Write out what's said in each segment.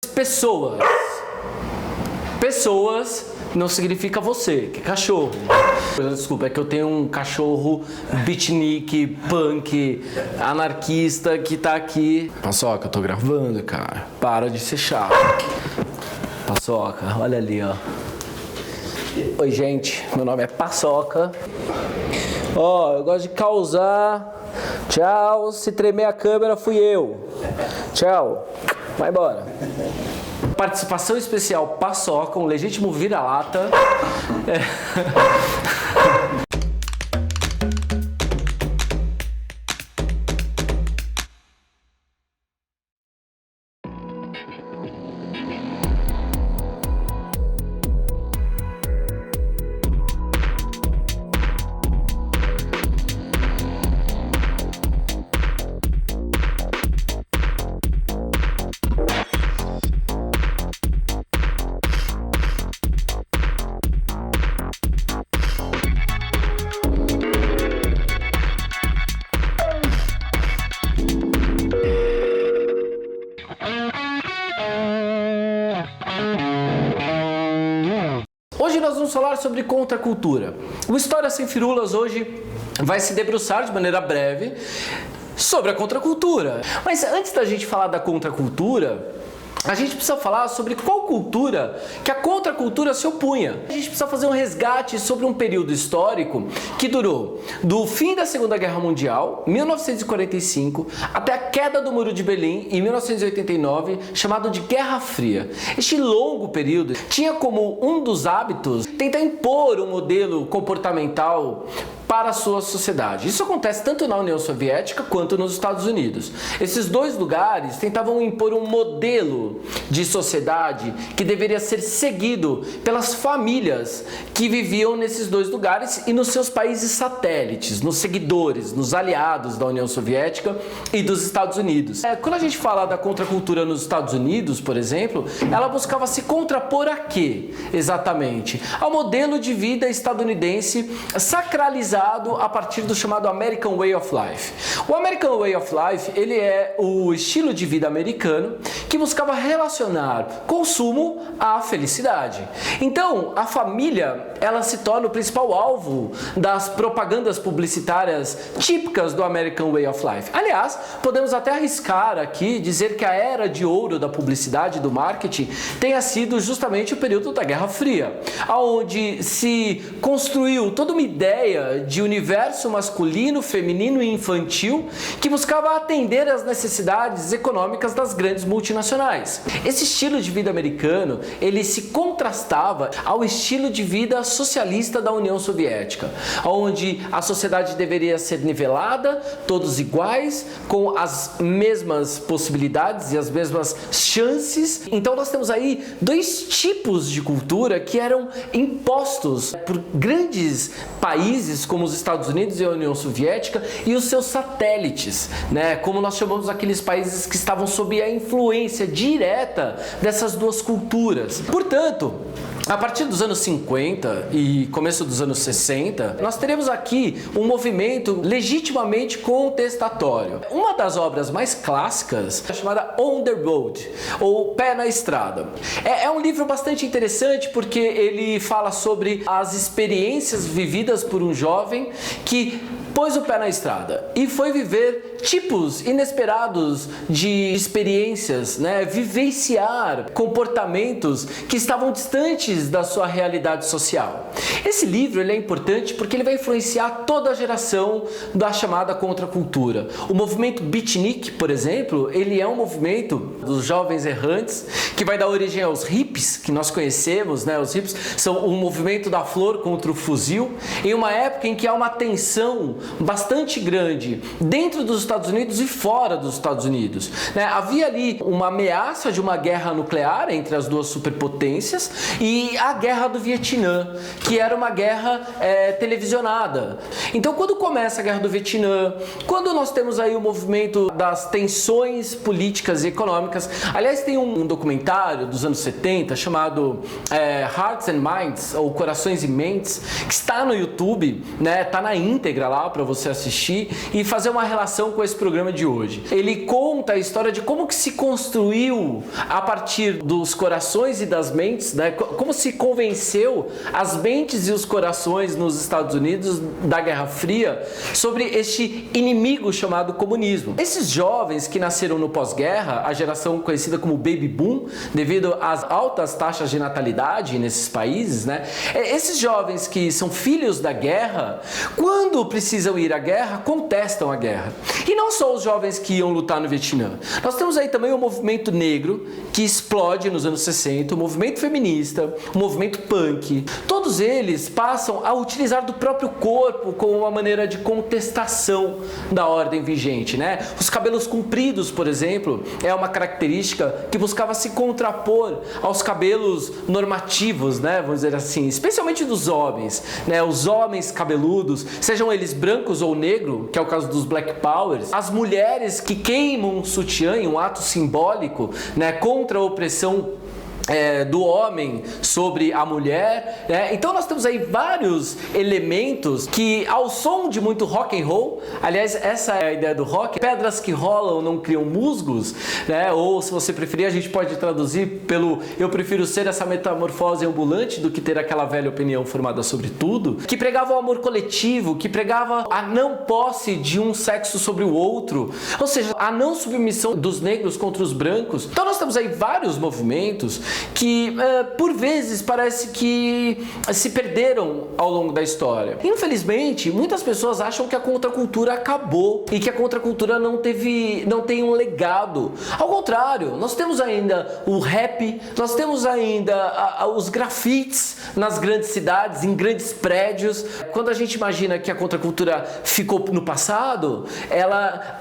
Pessoas. Pessoas não significa você, que é cachorro. Desculpa, é que eu tenho um cachorro beatnik, punk, anarquista que tá aqui. Paçoca, eu tô gravando, cara. Para de ser chato. Paçoca, olha ali, ó. Oi, gente, meu nome é Paçoca. Ó, eu gosto de causar. Tchau, se tremer a câmera fui eu. Tchau, vai embora. Participação especial Paçoca, um legítimo vira-lata. Hoje nós vamos falar sobre contracultura. O História Sem Firulas hoje vai se debruçar de maneira breve sobre a contracultura. Mas antes da gente falar da contracultura, a gente precisa falar sobre qual cultura que a contracultura se opunha. A gente precisa fazer um resgate sobre um período histórico que durou do fim da Segunda Guerra Mundial, 1945, até a queda do Muro de Berlim, em 1989, chamado de Guerra Fria. Este longo período tinha como um dos hábitos tentar impor um modelo comportamental para a sua sociedade. Isso acontece tanto na União Soviética quanto nos Estados Unidos. Esses dois lugares tentavam impor um modelo de sociedade que deveria ser seguido pelas famílias que viviam nesses dois lugares e nos seus países satélites, nos seguidores, nos aliados da União Soviética e dos Estados Unidos. Quando a gente fala da contracultura nos Estados Unidos, por exemplo, ela buscava se contrapor a quê, exatamente? Ao modelo de vida estadunidense sacralizado a partir do chamado American Way of Life. O American Way of Life, ele é o estilo de vida americano que buscava relacionar consumo à felicidade. Então, a família, ela se torna o principal alvo das propagandas publicitárias típicas do American Way of Life. Aliás, podemos até arriscar aqui dizer que a era de ouro da publicidade e do marketing tenha sido justamente o período da Guerra Fria, onde se construiu toda uma ideia de universo masculino, feminino e infantil que buscava atender às necessidades econômicas das grandes multinacionais. Esse estilo de vida americano, ele se contrastava ao estilo de vida socialista da União Soviética, onde a sociedade deveria ser nivelada, todos iguais, com as mesmas possibilidades e as mesmas chances. Então nós temos aí dois tipos de cultura que eram impostos por grandes países como os Estados Unidos e a União Soviética e os seus satélites, né? Como nós chamamos aqueles países que estavam sob a influência direta dessas duas culturas. Portanto, a partir dos anos 50 e começo dos anos 60, nós teremos aqui um movimento legitimamente contestatório. Uma das obras mais clássicas é chamada On the Road, ou Pé na Estrada. É um livro bastante interessante porque ele fala sobre as experiências vividas por um jovem que pôs o pé na estrada e foi viver tipos inesperados de experiências, né? Vivenciar comportamentos que estavam distantes da sua realidade social. Esse livro ele é importante porque ele vai influenciar toda a geração da chamada contracultura. O movimento beatnik, por exemplo, ele é um movimento dos jovens errantes que vai dar origem aos hippies, que nós conhecemos, né? Os hippies são o movimento da flor contra o fuzil, em uma época em que há uma tensão bastante grande dentro dos Estados Unidos e fora dos Estados Unidos, né? Havia ali uma ameaça de uma guerra nuclear entre as duas superpotências e a guerra do Vietnã, que era uma guerra televisionada. Então, quando começa a guerra do Vietnã, quando nós temos aí o movimento das tensões políticas e econômicas, aliás, tem um documentário dos anos 70 chamado Hearts and Minds, ou Corações e Mentes, que está no YouTube, né? Está na íntegra lá para você assistir e fazer uma relação com esse programa de hoje. Ele conta a história de como que se construiu a partir dos corações e das mentes, né? Como se convenceu as mentes e os corações nos Estados Unidos da Guerra Fria sobre este inimigo chamado comunismo. Esses jovens que nasceram no pós-guerra, a geração conhecida como Baby Boom, devido às altas taxas de natalidade nesses países, né? Esses jovens que são filhos da guerra, quando precisam ir à guerra, contestam a guerra. E não só os jovens que iam lutar no Vietnã. Nós temos aí também o movimento negro, que explode nos anos 60, o movimento feminista, o movimento punk. Todos eles passam a utilizar do próprio corpo como uma maneira de contestação da ordem vigente, né? Os cabelos compridos, por exemplo, é uma característica que buscava se contrapor aos cabelos normativos, né? Vamos dizer assim, especialmente dos homens, né? Os homens cabeludos, sejam eles brancos ou negros, que é o caso dos Black Powers, as mulheres que queimam um sutiã em um ato simbólico, né? Contra a opressão do homem sobre a mulher, né? Então nós temos aí vários elementos que, ao som de muito rock and roll, aliás, essa é a ideia do rock, pedras que rolam não criam musgos, né? Ou, se você preferir, a gente pode traduzir pelo eu prefiro ser essa metamorfose ambulante do que ter aquela velha opinião formada sobre tudo, que pregava o amor coletivo, que pregava a não posse de um sexo sobre o outro, ou seja, a não submissão dos negros contra os brancos. Então nós temos aí vários movimentos que por vezes parece que se perderam ao longo da história. Infelizmente, muitas pessoas acham que a contracultura acabou e que a contracultura não tem um legado. Ao contrário, nós temos ainda o rap, nós temos ainda os grafites nas grandes cidades, em grandes prédios. Quando a gente imagina que a contracultura ficou no passado, ela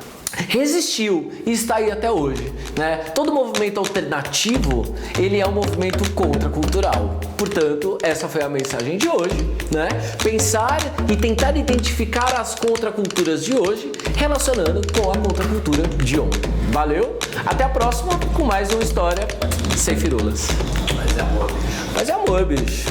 resistiu e está aí até hoje, né? Todo movimento alternativo, ele é um movimento contracultural. Portanto, essa foi a mensagem de hoje, né? Pensar e tentar identificar as contraculturas de hoje relacionando com a contracultura de ontem. Valeu? Até a próxima com mais uma história sem firulas. Mas é amor, bicho.